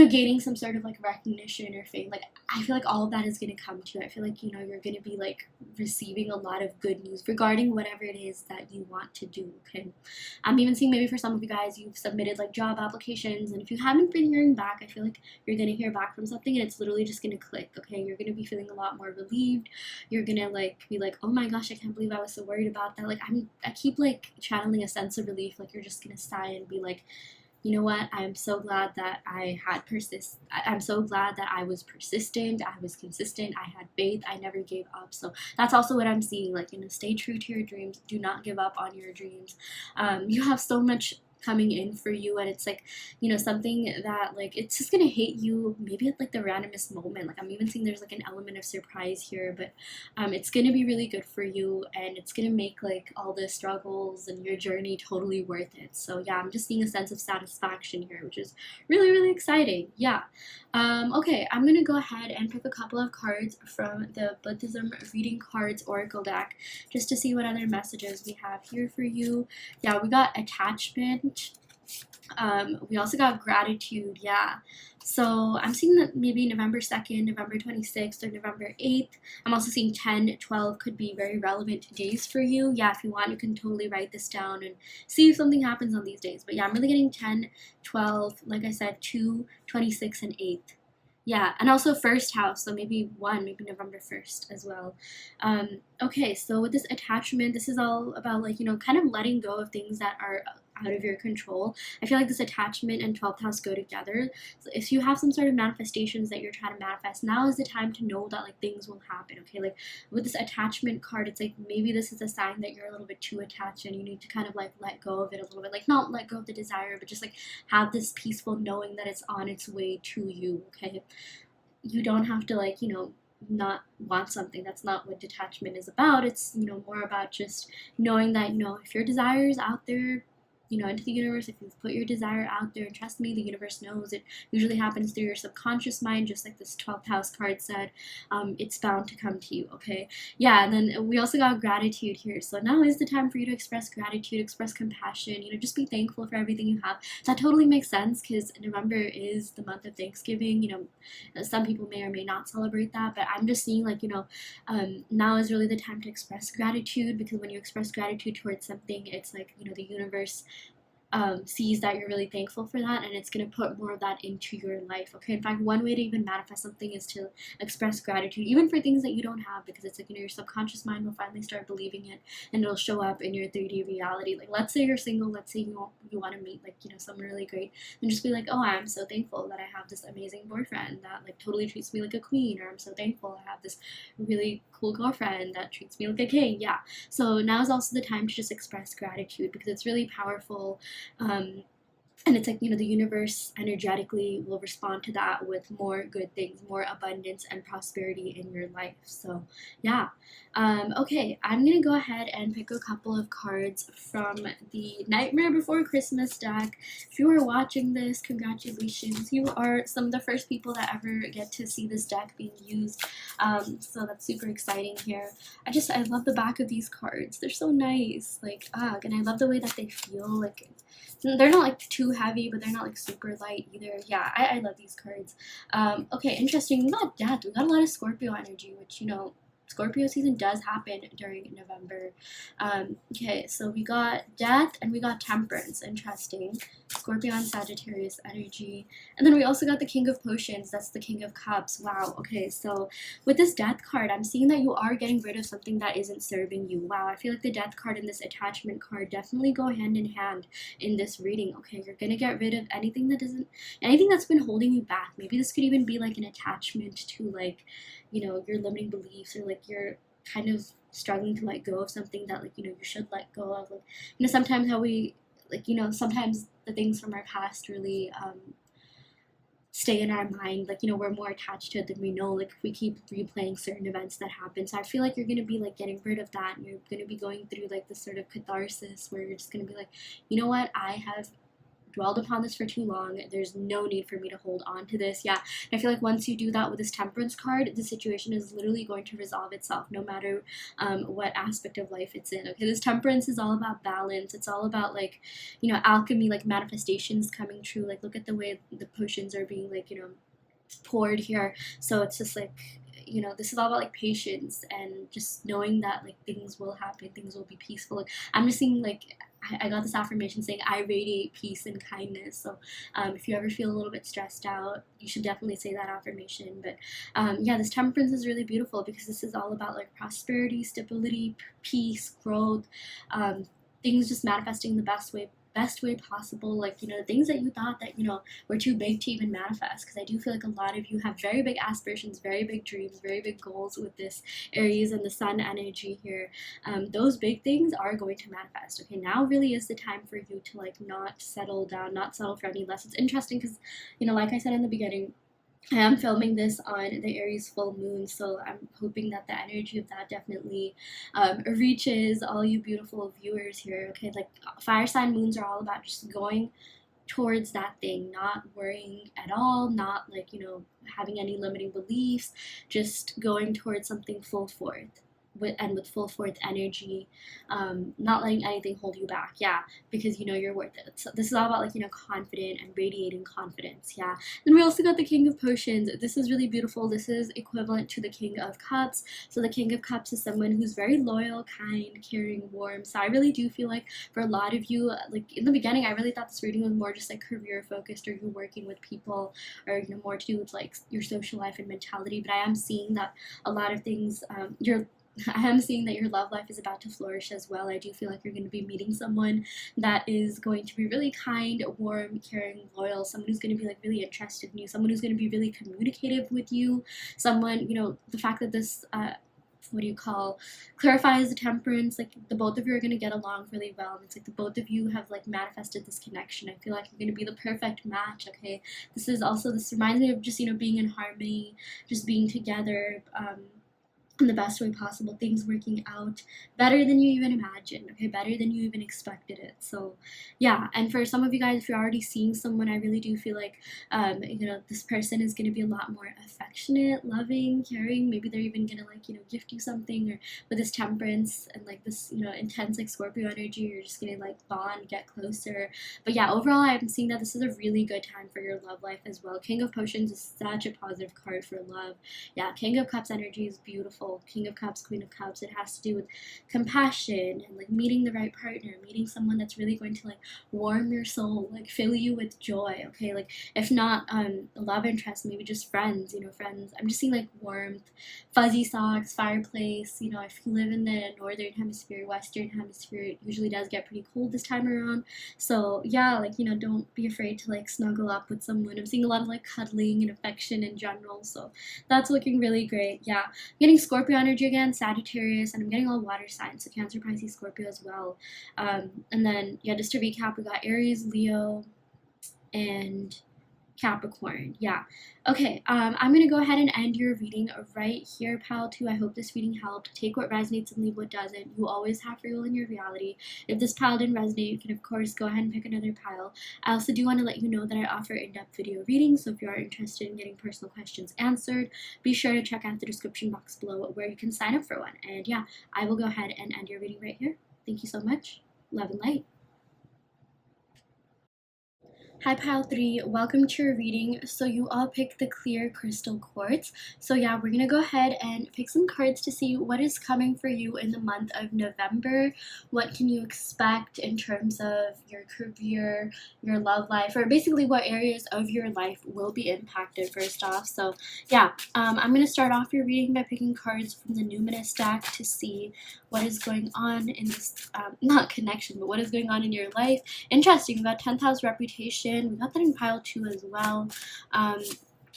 gaining some sort of like recognition or fame. Like I feel like all of that is going to come to you. I feel like you're going to be like receiving a lot of good news regarding whatever it is that you want to do. Okay, I'm even seeing maybe for some of you guys you've submitted like job applications, and if you haven't been hearing back, I feel like you're going to hear back from something, and it's literally just going to click. Okay, you're going to be feeling a lot more relieved. You're going to like be like, oh my gosh, I can't believe I was so worried about that. Like I keep like channeling a sense of relief. Like you're just going to sigh and be like, you know what, I'm so glad that I'm so glad that I was persistent, I was consistent, I had faith, I never gave up. So that's also what I'm seeing. Like, stay true to your dreams, do not give up on your dreams. You have so much coming in for you, and it's like, something that like it's just gonna hit you maybe at like the randomest moment. Like I'm even seeing there's like an element of surprise here, but it's gonna be really good for you, and it's gonna make like all the struggles and your journey totally worth it. So yeah, I'm just seeing a sense of satisfaction here, which is really, really exciting. Yeah. Okay, I'm gonna go ahead and pick a couple of cards from the Buddhism Reading Cards Oracle deck just to see what other messages we have here for you. Yeah, we got attachment. We also got gratitude. Yeah. So I'm seeing that maybe November 2nd, November 26th, or November 8th. I'm also seeing 10, 12 could be very relevant days for you. Yeah, if you want, you can totally write this down and see if something happens on these days. But yeah, I'm really getting 10, 12, like I said, 2, 26, and 8. Yeah, and also first house, so maybe November 1st as well. Okay, so with this attachment, this is all about like, kind of letting go of things that are out of your control. I feel like this attachment and 12th house go together. So if you have some sort of manifestations that you're trying to manifest, now is the time to know that like things will happen. Okay, like with this attachment card, it's like maybe this is a sign that you're a little bit too attached and you need to kind of like let go of it a little bit. Like not let go of the desire, but just like have this peaceful knowing that it's on its way to you. Okay, you don't have to like not want something. That's not what detachment is about. It's more about just knowing that if your desire is out there, into the universe, if you've put your desire out there, and trust me, the universe knows. It usually happens through your subconscious mind, just like this 12th house card said. It's bound to come to you. Okay, yeah. And then we also got gratitude here. So now is the time for you to express gratitude, express compassion, just be thankful for everything you have. That totally makes sense because November is the month of Thanksgiving. Some people may or may not celebrate that, but I'm just seeing like now is really the time to express gratitude, because when you express gratitude towards something, it's like the universe sees that you're really thankful for that, and it's going to put more of that into your life. Okay, in fact, one way to even manifest something is to express gratitude, even for things that you don't have, because it's like your subconscious mind will finally start believing it, and it'll show up in your 3D reality. Like let's say you're single, let's say you want to meet like someone really great, and just be like, oh, I'm so thankful that I have this amazing boyfriend that like totally treats me like a queen, or I'm so thankful I have this really cool girlfriend that treats me like a king. Yeah, so now is also the time to just express gratitude, because it's really powerful. And it's like the universe energetically will respond to that with more good things, more abundance and prosperity in your life. So yeah. Okay, I'm gonna go ahead and pick a couple of cards from the Nightmare Before Christmas deck. If you are watching this, congratulations, you are some of the first people that ever get to see this deck being used. So that's super exciting here. I love the back of these cards. They're so nice. Like and I love the way that they feel. Like they're not like too heavy, but they're not like super light either. Yeah, I love these cards. Okay, interesting. We got death. We got a lot of Scorpio energy, which Scorpio season does happen during November. Okay, so we got death and we got temperance. Interesting. Scorpio and Sagittarius energy. And then we also got the King of Potions. That's the King of Cups. Wow. Okay, so with this death card, I'm seeing that you are getting rid of something that isn't serving you. Wow, I feel like the death card and this attachment card definitely go hand in hand in this reading. Okay, you're gonna get rid of anything that's been holding you back. Maybe this could even be like an attachment to like your limiting beliefs, or like you're kind of struggling to let go of something that like you should let go of. Like sometimes how we like sometimes the things from our past really stay in our mind. Like we're more attached to it than we know. Like if we keep replaying certain events that happen. So I feel like you're gonna be like getting rid of that, and you're gonna be going through like this sort of catharsis where you're just gonna be like, you know what, I have dwelled upon this for too long. There's no need for me to hold on to this. Yeah, I feel like once you do that with this Temperance card, the situation is literally going to resolve itself, no matter what aspect of life it's in. Okay, this Temperance is all about balance. It's all about, like, you know, alchemy, like manifestations coming true. Like, look at the way the potions are being, like, you know, poured here. So it's just like, you know, this is all about like patience and just knowing that like things will happen, things will be peaceful. Like, I'm just seeing like I got this affirmation saying I radiate peace and kindness. So if you ever feel a little bit stressed out, you should definitely say that affirmation. But yeah, this Temperance is really beautiful because this is all about like prosperity, stability, peace, growth, things just manifesting the best way possible. Like, you know, things that you thought that, you know, were too big to even manifest, because I do feel like a lot of you have very big aspirations, very big dreams, very big goals with this Aries and the Sun energy here. Those big things are going to manifest. Okay, now really is the time for you to like not settle down, not settle for any less. It's interesting because, you know, like I said in the beginning, I am filming this on the Aries full moon, so I'm hoping that the energy of that definitely reaches all you beautiful viewers here. Okay, like fire sign moons are all about just going towards that thing, not worrying at all, not like, you know, having any limiting beliefs, just going towards something full forth. With full force energy, not letting anything hold you back. Yeah, because you know you're worth it. So this is all about like, you know, confident and radiating confidence. Yeah. Then we also got the King of Potions. This is really beautiful. This is equivalent to the King of Cups. So the King of Cups is someone who's very loyal, kind, caring, warm. So I really do feel like for a lot of you, like in the beginning, I really thought this reading was more just like career focused, or you working with people, or, you know, more to do with like your social life and mentality. But I am seeing that a lot of things, I am seeing that your love life is about to flourish as well. I do feel like you're going to be meeting someone that is going to be really kind, warm, caring, loyal, someone who's going to be like really interested in you, someone who's going to be really communicative with you, someone, you know, the fact that this what do you call, clarifies the Temperance, like the both of you are going to get along really well. It's like the both of you have like manifested this connection. I feel like you're going to be the perfect match. Okay, this reminds me of just, you know, being in harmony, just being together, in the best way possible, things working out better than you even imagined, okay, better than you even expected it. So yeah, and for some of you guys, if you're already seeing someone, I really do feel like you know, this person is going to be a lot more affectionate, loving, caring. Maybe they're even going to like, you know, gift you something, or with this Temperance and like this, you know, intense like Scorpio energy, you're just going to like bond, get closer. But yeah, overall I'm seeing that this is a really good time for your love life as well. King of Potions is such a positive card for love. Yeah, King of Cups energy is beautiful. King of Cups, Queen of Cups, it has to do with compassion and like meeting the right partner, meeting someone that's really going to like warm your soul, like fill you with joy. Okay, like if not a love interest, maybe just friends, you know, friends. I'm just seeing like warmth, fuzzy socks, fireplace. You know, if you live in the northern hemisphere, western hemisphere, it usually does get pretty cold this time around. So yeah, like, you know, don't be afraid to like snuggle up with someone. I'm seeing a lot of like cuddling and affection in general, so that's looking really great. Yeah, I'm getting Scorpio energy again, Sagittarius, and I'm getting all water signs, so Cancer, Pisces, Scorpio as well. And then yeah, just to recap, we got Aries, Leo, and Capricorn. Yeah. Okay, I'm going to go ahead and end your reading right here, pal, too. I hope this reading helped. Take what resonates and leave what doesn't. You always have free will in your reality. If this pile didn't resonate, you can, of course, go ahead and pick another pile. I also do want to let you know that I offer in-depth video readings, so if you are interested in getting personal questions answered, be sure to check out the description box below where you can sign up for one. And yeah, I will go ahead and end your reading right here. Thank you so much. Love and light. Hi Pile 3, welcome to your reading. So you all picked the clear crystal quartz. So yeah, we're gonna go ahead and pick some cards to see what is coming for you in the month of November. What can you expect in terms of your career, your love life, or basically what areas of your life will be impacted first off. So yeah, I'm gonna start off your reading by picking cards from the Numinous deck to see what is going on in this, not connection, but what is going on in your life. Interesting, we got 10th house reputation. We got that in pile 2 as well.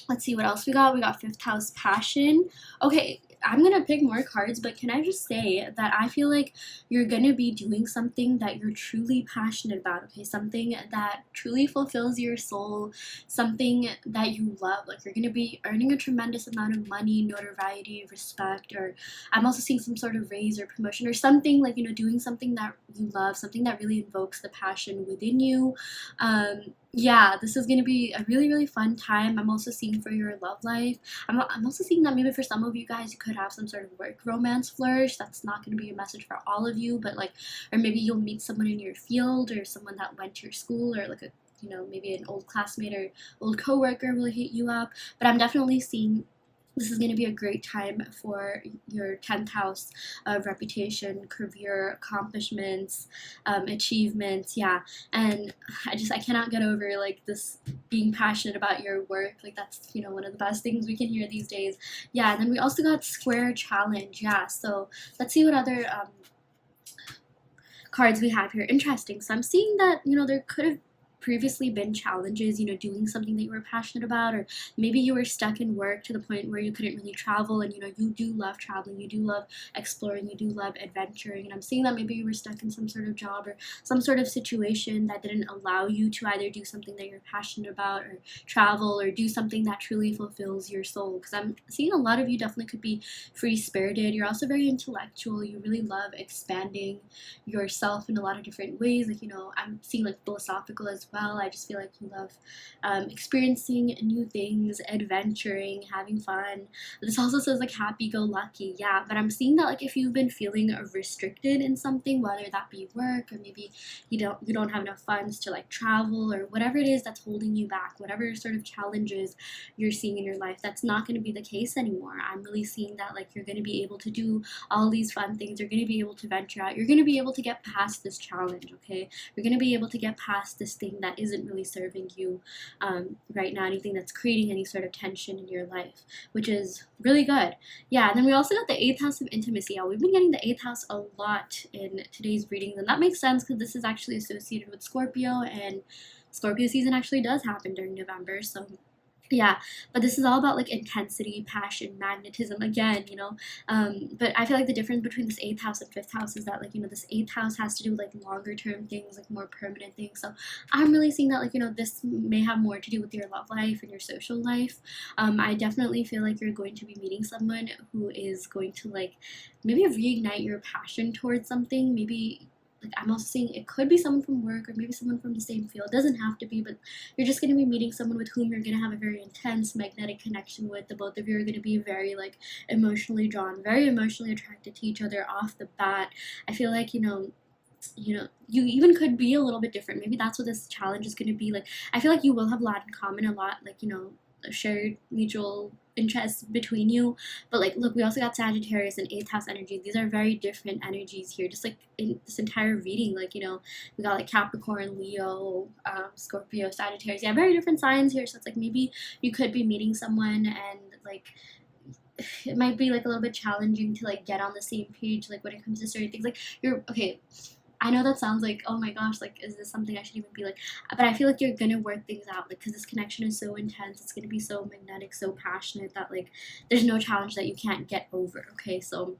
Let's see what else we got. We got 5th house passion. Okay, I'm gonna pick more cards, but can I just say that I feel like you're gonna be doing something that you're truly passionate about, okay? Something that truly fulfills your soul, something that you love. Like you're gonna be earning a tremendous amount of money, notoriety, respect, or I'm also seeing some sort of raise or promotion or something like, doing something that you love, something that really invokes the passion within you. Yeah, this is going to be a really, really fun time. I'm also seeing for your love life. I'm also seeing that maybe for some of you guys, you could have some sort of work romance flourish. That's not going to be a message for all of you, but like, or maybe you'll meet someone in your field or someone that went to your school or like a, maybe an old classmate or old coworker will hit you up. But I'm definitely seeing this is going to be a great time for your 10th house of reputation, career accomplishments, achievements. Yeah. And I cannot get over like this being passionate about your work. Like that's, one of the best things we can hear these days. Yeah. And then we also got square challenge. Yeah. So let's see what other cards we have here. Interesting. So I'm seeing that, there could have previously been challenges, doing something that you were passionate about, or maybe you were stuck in work to the point where you couldn't really travel, and you do love traveling, you do love exploring, you do love adventuring, and I'm seeing that maybe you were stuck in some sort of job or some sort of situation that didn't allow you to either do something that you're passionate about or travel or do something that truly fulfills your soul, because I'm seeing a lot of you definitely could be free-spirited. You're also very intellectual. You really love expanding yourself in a lot of different ways. Like, I'm seeing like philosophical as well. I just feel like you love experiencing new things, adventuring, having fun. This also says like happy-go-lucky. Yeah, but I'm seeing that like if you've been feeling restricted in something, whether that be work or maybe you don't have enough funds to like travel or whatever it is that's holding you back, whatever sort of challenges you're seeing in your life, that's not going to be the case anymore. I'm really seeing that like you're going to be able to do all these fun things. You're going to be able to venture out. You're going to be able to get past this challenge, okay? You're going to be able to get past this thing that isn't really serving you right now, anything that's creating any sort of tension in your life, which is really good. Yeah, and then we also got the 8th house of intimacy. Yeah, we've been getting the 8th house a lot in today's readings, and that makes sense because this is actually associated with Scorpio, and Scorpio season actually does happen during November, so yeah, but this is all about like intensity, passion, magnetism again, but I feel like the difference between this 8th house and 5th house is that like, this 8th house has to do with like longer term things, like more permanent things. So I'm really seeing that like, this may have more to do with your love life and your social life. I definitely feel like you're going to be meeting someone who is going to like maybe reignite your passion towards something. Maybe like I'm also seeing it could be someone from work or maybe someone from the same field. It doesn't have to be, but you're just going to be meeting someone with whom you're going to have a very intense magnetic connection with. The both of you are going to be very like emotionally drawn, very emotionally attracted to each other off the bat. I feel like, you even could be a little bit different. Maybe that's what this challenge is going to be like. I feel like you will have a lot in common, a lot like, shared mutual interests between you, but like look, we also got Sagittarius and 8th house energy. These are very different energies here, just like in this entire reading. Like, we got like Capricorn, Leo, Scorpio, Sagittarius. Yeah, very different signs here. So it's like maybe you could be meeting someone and like it might be like a little bit challenging to like get on the same page like when it comes to certain things. Like you're okay, I know that sounds like, oh my gosh, like, is this something I should even be like? But I feel like you're gonna work things out, like, because this connection is so intense. It's gonna be so magnetic, so passionate that, like, there's no challenge that you can't get over, okay? So,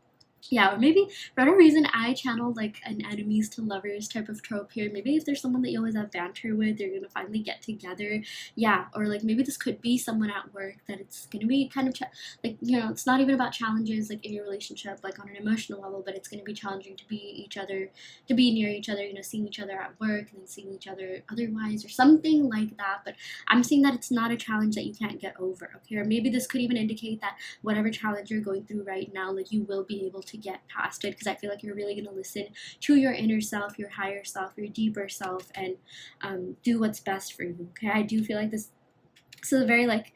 yeah, or maybe for whatever reason I channeled like an enemies to lovers type of trope here. Maybe if there's someone that you always have banter with, you're gonna finally get together. Yeah, or like maybe this could be someone at work that it's gonna be kind of like it's not even about challenges like in your relationship, like on an emotional level, but it's gonna be challenging to be near each other. Seeing each other at work and then seeing each other otherwise or something like that. But I'm seeing that it's not a challenge that you can't get over. Okay, or maybe this could even indicate that whatever challenge you're going through right now, like you will be able to get past it, because I feel like you're really going to listen to your inner self, your higher self, your deeper self, and do what's best for you. Okay, I do feel like this is very like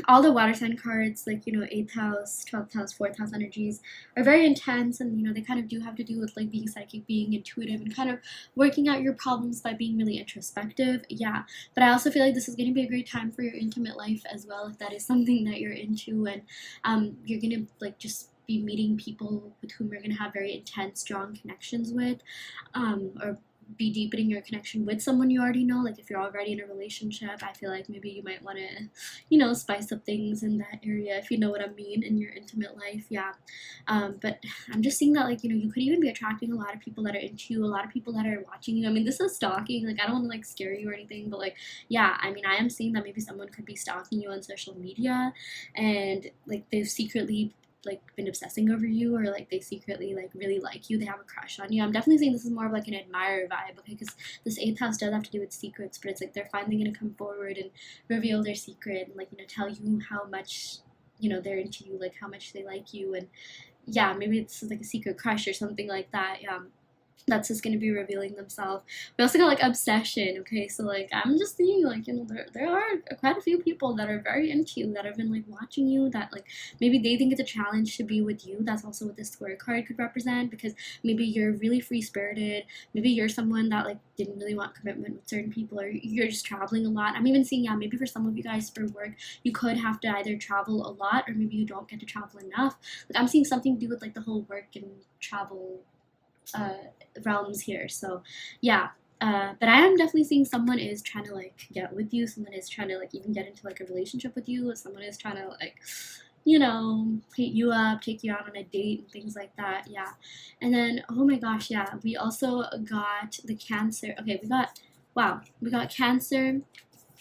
all the water sign cards, like 8th house, 12th house, 4th house energies are very intense, and they kind of do have to do with like being psychic, being intuitive, and kind of working out your problems by being really introspective. Yeah, but I also feel like this is going to be a great time for your intimate life as well, if that is something that you're into, and you're going to like just be meeting people with whom you're going to have very intense, strong connections with, or be deepening your connection with someone you already know. Like if you're already in a relationship, I feel like maybe you might want to, spice up things in that area, if you know what I mean, in your intimate life. Yeah. But I'm just seeing that, like, you could even be attracting a lot of people that are into you, a lot of people that are watching you. I mean, this is stalking. Like, I don't want to like scare you or anything, but like, yeah, I mean, I am seeing that maybe someone could be stalking you on social media, and like they've secretly like been obsessing over you, or like they secretly like really like you, they have a crush on you. I'm definitely saying this is more of like an admirer vibe, okay, because this eighth house does have to do with secrets, but it's like they're finally going to come forward and reveal their secret, and like, tell you how much, they're into you, like how much they like you. And yeah, maybe it's like a secret crush or something like that. Yeah, that's just going to be revealing themselves. We also got like obsession. Okay, so like I'm just seeing like, there are quite a few people that are very into you, that have been like watching you, that like maybe they think it's a challenge to be with you. That's also what this square card could represent, because maybe you're really free spirited, maybe you're someone that like didn't really want commitment with certain people, or you're just traveling a lot. I'm even seeing, yeah, maybe for some of you guys for work you could have to either travel a lot, or maybe you don't get to travel enough. Like I'm seeing something to do with like the whole work and travel uh, realms here. So yeah. But I am definitely seeing someone is trying to like get with you. Someone is trying to like even get into like a relationship with you. Someone is trying to like, hit you up, take you out on a date and things like that. Yeah. And then, oh my gosh, yeah, we also got the Cancer. Okay, we got Cancer,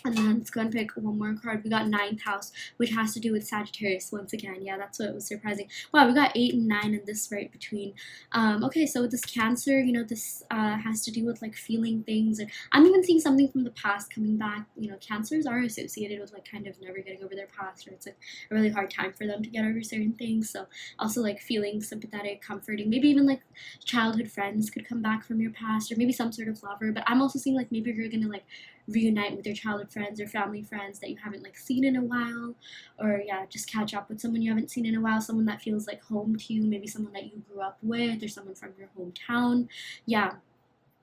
and then let's go and pick one more card. We got ninth house, which has to do with Sagittarius once again. Yeah, that's what was surprising. Wow, we got 8 and 9 in this right between. Okay, so with this Cancer, this has to do with like feeling things. And I'm even seeing something from the past coming back. Cancers are associated with like kind of never getting over their past, or it's like a really hard time for them to get over certain things. So also like feeling sympathetic, comforting. Maybe even like childhood friends could come back from your past, or maybe some sort of lover. But I'm also seeing like maybe you're gonna like reunite with your childhood friends or family friends that you haven't like seen in a while, or yeah, just catch up with someone you haven't seen in a while, someone that feels like home to you, maybe someone that you grew up with, or someone from your hometown. Yeah.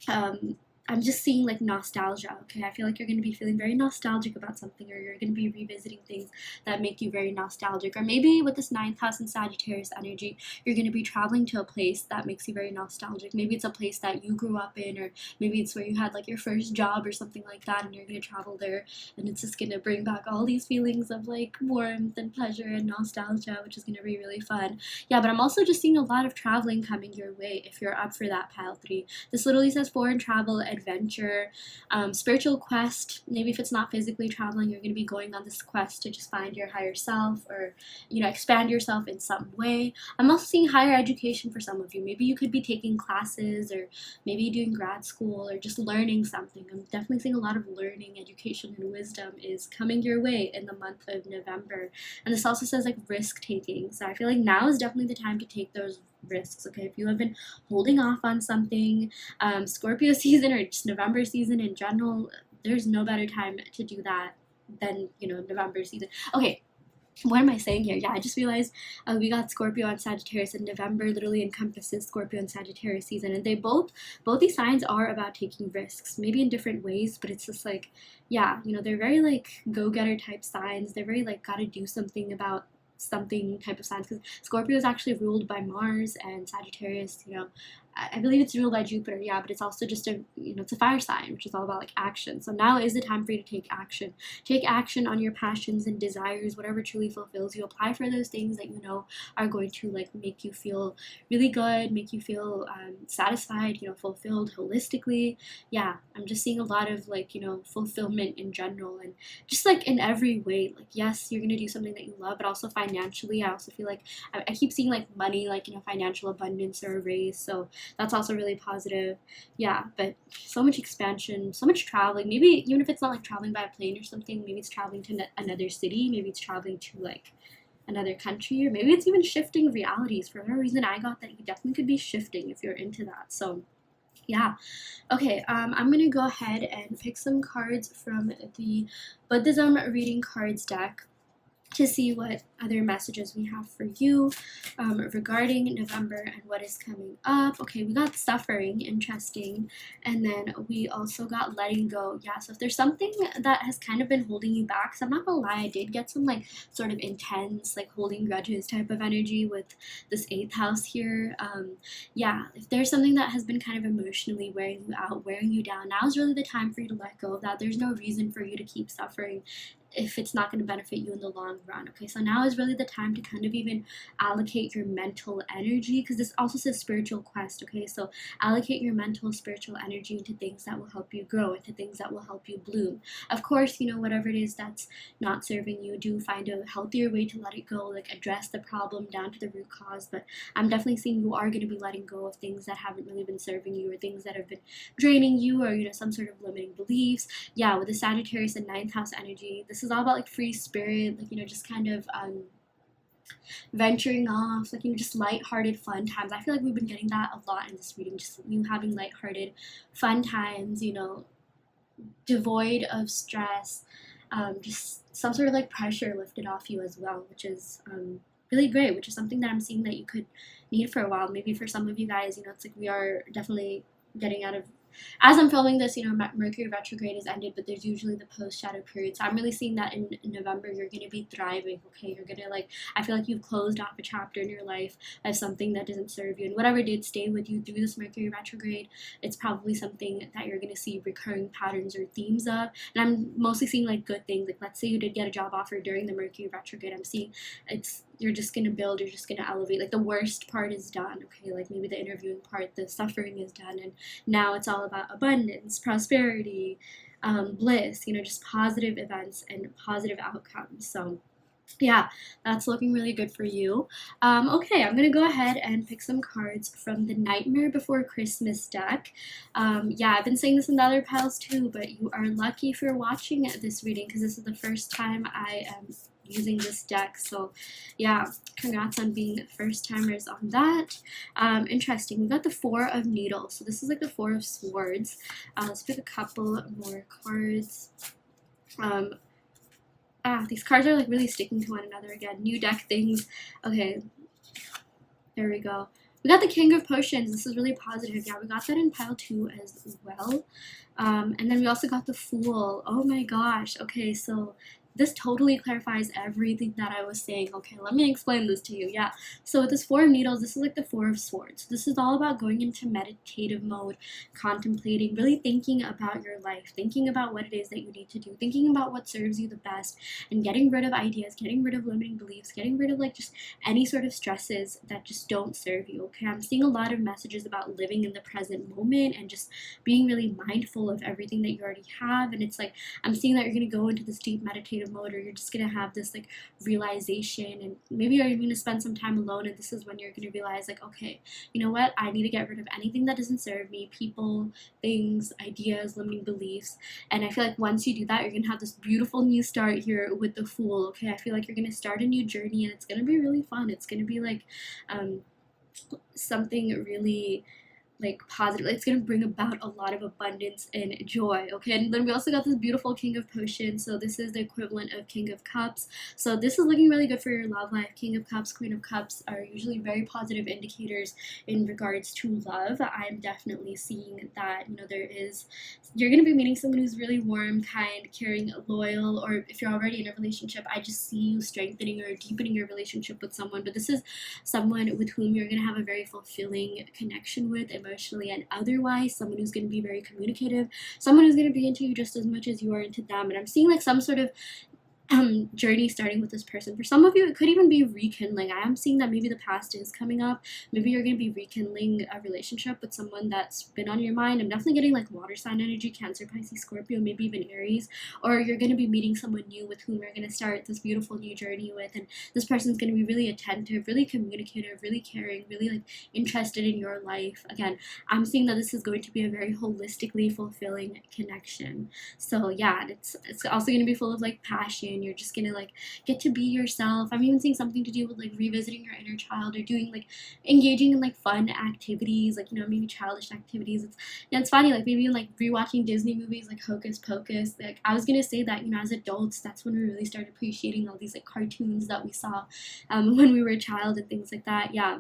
um I'm just seeing like nostalgia. Okay, I feel like you're going to be feeling very nostalgic about something, or you're going to be revisiting things that make you very nostalgic. Or maybe with this ninth house and Sagittarius energy, you're going to be traveling to a place that makes you very nostalgic. Maybe it's a place that you grew up in, or maybe it's where you had like your first job or something like that, and you're going to travel there, and it's just going to bring back all these feelings of like warmth and pleasure and nostalgia, which is going to be really fun. Yeah, but I'm also just seeing a lot of traveling coming your way if you're up for that, pile 3. This literally says foreign travel, adventure, spiritual quest. Maybe if it's not physically traveling, you're going to be going on this quest to just find your higher self, or expand yourself in some way. I'm also seeing higher education for some of you. Maybe you could be taking classes, or maybe doing grad school, or just learning something. I'm definitely seeing a lot of learning, education, and wisdom is coming your way in the month of November. And this also says like risk taking. So I feel like now is definitely the time to take those risks. Okay, if you have been holding off on something, Scorpio season, or just November season in general, there's no better time to do that than November season. Okay, what am I saying here? Yeah, I just realized we got Scorpio and Sagittarius, and November literally encompasses Scorpio and Sagittarius season, and they both these signs are about taking risks, maybe in different ways, but it's just like, yeah, they're very like go-getter type signs. They're very like gotta do something about something type of signs, because Scorpio is actually ruled by Mars, and Sagittarius, I believe it's ruled by Jupiter, yeah, but it's also just it's a fire sign, which is all about like action. So now is the time for you to take action. Take action on your passions and desires, whatever truly fulfills you. Apply for those things that are going to like make you feel really good, make you feel satisfied, fulfilled holistically. Yeah, I'm just seeing a lot of like, fulfillment in general, and just like in every way. Like, yes, you're gonna do something that you love, but also financially, I also feel like I keep seeing like money, like financial abundance or a raise. So that's also really positive. Yeah, but so much expansion, so much traveling. Maybe even if it's not like traveling by a plane or something, maybe it's traveling to another city, maybe it's traveling to like another country, or maybe it's even shifting realities. For whatever reason, I got that you definitely could be shifting if you're into that. So yeah. Okay, I'm gonna go ahead and pick some cards from the Buddhism reading cards deck. to see what other messages we have for you regarding November and what is coming up. Okay, we got suffering, interesting. And then we also got letting go. Yeah, so if there's something that has kind of been holding you back, so I'm not gonna lie, I did get some like sort of intense, like holding grudges type of energy with this 8th house here. Yeah, if there's something that has been kind of emotionally wearing you out, wearing you down, now is really the time for you to let go of that. There's no reason for you to keep suffering if it's not going to benefit you in the long run. Okay, so now is really the time to kind of even allocate your mental energy, because this also says spiritual quest. Okay, so allocate your mental spiritual energy into things that will help you grow, into things that will help you bloom. Of course, you know, whatever it is that's not serving you, do find a healthier way to let it go, like address the problem down to the root cause. But I'm definitely seeing you are going to be letting go of things that haven't really been serving you, or things that have been draining you, or, you know, some sort of limiting beliefs. Yeah, with the Sagittarius and 9th house energy, this is all about like free spirit, like, you know, just kind of venturing off, like, you know, just light-hearted fun times. I feel like we've been getting that a lot in this reading, just you having light-hearted fun times, you know, devoid of stress, just some sort of like pressure lifted off you as well, which is really great, which is something that I'm seeing that you could need for a while. Maybe for some of you guys, you know, it's like we are definitely getting out of, as I'm filming this, you know, Mercury retrograde has ended, but there's usually the post-shadow period. So I'm really seeing that in November, you're going to be thriving, okay? You're going to, like, I feel like you've closed off a chapter in your life of something that doesn't serve you. And whatever did stay with you through this Mercury retrograde, it's probably something that you're going to see recurring patterns or themes of. And I'm mostly seeing, like, good things. Like, let's say you did get a job offer during the Mercury retrograde. I'm seeing you're just going to build, you're just going to elevate. Like, the worst part is done, okay? Like, maybe the interviewing part, the suffering is done, and now it's all about abundance, prosperity, bliss, you know, just positive events and positive outcomes. So yeah, that's looking really good for you. Okay, I'm gonna go ahead and pick some cards from the Nightmare Before Christmas deck. Yeah, I've been saying this in the other piles too, but you are lucky if you're watching this reading, because this is the first time I am using this deck. So yeah, congrats on being first timers on that. Interesting, we got the 4 of Needles, so this is like the 4 of Swords. Let's pick a couple more cards. These cards are like really sticking to one another again. New deck things. Okay, there we go. We got the King of Potions. This is really positive. Yeah, we got that in pile 2 as well. And then we also got the Fool. Oh my gosh. Okay, so this totally clarifies everything that I was saying. Okay, let me explain this to you. Yeah, so with this 4 of Needles, this is like the 4 of Swords. This is all about going into meditative mode, contemplating, really thinking about your life, thinking about what it is that you need to do, thinking about what serves you the best, and getting rid of ideas, getting rid of limiting beliefs, getting rid of like just any sort of stresses that just don't serve you. Okay, I'm seeing a lot of messages about living in the present moment and just being really mindful of everything that you already have. And it's like, I'm seeing that you're going to go into this deep meditative mode, or you're just going to have this like realization, and maybe you're going to spend some time alone, and this is when you're going to realize like, okay, you know what, I need to get rid of anything that doesn't serve me, people, things, ideas, limiting beliefs. And I feel like once you do that, you're going to have this beautiful new start here with the Fool. Okay, I feel like you're going to start a new journey, and it's going to be really fun. It's going to be like something really like positive. It's gonna bring about a lot of abundance and joy. Okay, and then we also got this beautiful King of Potions. So this is the equivalent of King of Cups. So this is looking really good for your love life. King of Cups, Queen of Cups are usually very positive indicators in regards to love. I'm definitely seeing that, you know, you're gonna be meeting someone who's really warm, kind, caring, loyal, or if you're already in a relationship, I just see you strengthening or deepening your relationship with someone. But this is someone with whom you're gonna have a very fulfilling connection with, emotionally and otherwise, someone who's going to be very communicative, someone who's going to be into you just as much as you are into them. And I'm seeing like some sort of journey starting with this person. For some of you, it could even be rekindling. I am seeing that maybe the past is coming up. Maybe you're going to be rekindling a relationship with someone that's been on your mind. I'm definitely getting like water sign energy, Cancer, Pisces, Scorpio, maybe even Aries. Or you're going to be meeting someone new with whom you're going to start this beautiful new journey with, and this person's going to be really attentive, really communicative, really caring, really like interested in your life. Again, I'm seeing that this is going to be a very holistically fulfilling connection. So yeah, it's also going to be full of like passion, and you're just gonna like get to be yourself. I'm even seeing something to do with like revisiting your inner child or doing like engaging in like fun activities, like maybe childish activities. It's funny, like maybe like rewatching Disney movies like Hocus Pocus. Like I was gonna say that as adults, that's when we really started appreciating all these like cartoons that we saw when we were a child and things like that. Yeah,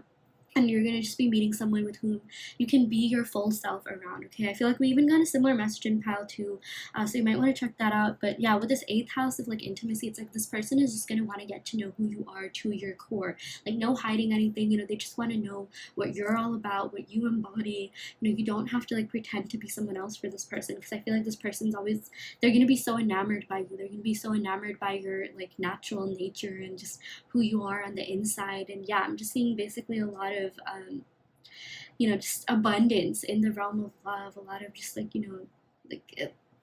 and you're gonna just be meeting someone with whom you can be your full self around. Okay, I feel like we even got a similar message in pile 2, so you might want to check that out. But yeah, with this 8th house of like intimacy, it's like this person is just gonna want to get to know who you are to your core, like no hiding anything. They just want to know what you're all about, what you embody. You don't have to like pretend to be someone else for this person, because I feel like this person's always, they're gonna be so enamored by you, they're gonna be so enamored by your like natural nature and just who you are on the inside. And yeah, I'm just seeing basically a lot of just abundance in the realm of love, a lot of just like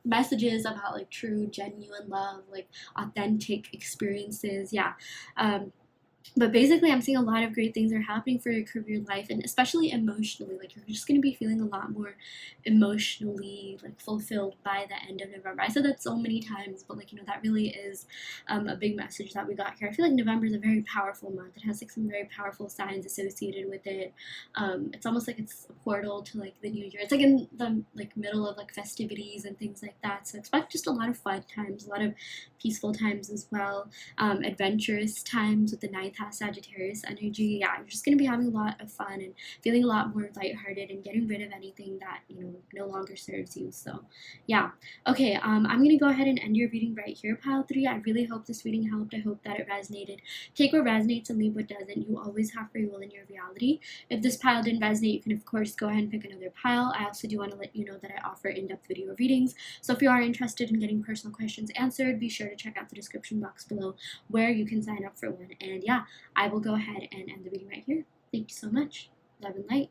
messages about like true genuine love, like authentic experiences. Yeah, but basically I'm seeing a lot of great things are happening for your career life, and especially emotionally, like you're just going to be feeling a lot more emotionally like fulfilled by the end of November. I said that so many times, but like that really is a big message that we got here. I feel like November is a very powerful month. It has like some very powerful signs associated with it. It's almost like it's a portal to like the new year. It's like in the like middle of like festivities and things like that, so expect just a lot of fun times, a lot of peaceful times as well, adventurous times with the 9th house Sagittarius energy. Yeah, you're just going to be having a lot of fun and feeling a lot more lighthearted and getting rid of anything that no longer serves you. So yeah, okay, I'm going to go ahead and end your reading right here, pile 3. I really hope this reading helped. I hope that it resonated. Take what resonates and leave what doesn't. You always have free will in your reality. If this pile didn't resonate, you can of course go ahead and pick another pile. I also do want to let you know that I offer in-depth video readings, so if you are interested in getting personal questions answered, be sure to check out the description box below where you can sign up for one. And yeah, I will go ahead and end the video right here. Thank you so much. Love and light.